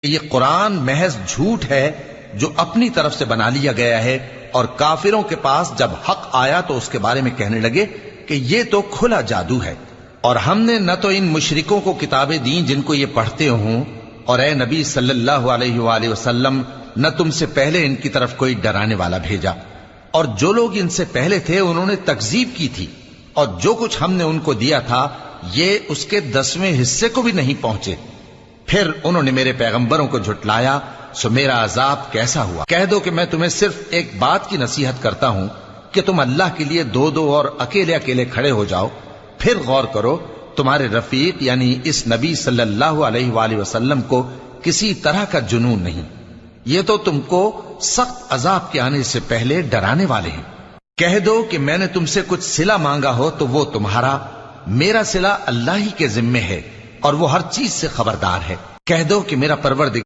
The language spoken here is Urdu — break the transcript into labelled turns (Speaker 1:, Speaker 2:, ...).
Speaker 1: یہ قرآن محض جھوٹ ہے جو اپنی طرف سے بنا لیا گیا ہے، اور کافروں کے پاس جب حق آیا تو اس کے بارے میں کہنے لگے کہ یہ تو کھلا جادو ہے۔ اور ہم نے نہ تو ان مشرکوں کو کتابیں دیں جن کو یہ پڑھتے ہوں، اور اے نبی صلی اللہ علیہ وآلہ وسلم نہ تم سے پہلے ان کی طرف کوئی ڈرانے والا بھیجا، اور جو لوگ ان سے پہلے تھے انہوں نے تکذیب کی تھی، اور جو کچھ ہم نے ان کو دیا تھا یہ اس کے 10ویں حصے کو بھی نہیں پہنچے۔ پھر انہوں نے میرے پیغمبروں کو جھٹلایا، سو میرا عذاب کیسا ہوا۔ کہہ دو کہ میں تمہیں صرف ایک بات کی نصیحت کرتا ہوں کہ تم اللہ کے لیے دو دو اور اکیلے اکیلے کھڑے ہو جاؤ، پھر غور کرو تمہارے رفیق یعنی اس نبی صلی اللہ علیہ وآلہ وسلم کو کسی طرح کا جنون نہیں، یہ تو تم کو سخت عذاب کے آنے سے پہلے ڈرانے والے ہیں۔ کہہ دو کہ میں نے تم سے کچھ صلہ مانگا ہو تو وہ تمہارا، میرا صلہ اللہ ہی کے ذمے ہے اور وہ ہر چیز سے خبردار ہے۔ کہہ دو کہ میرا پروردگار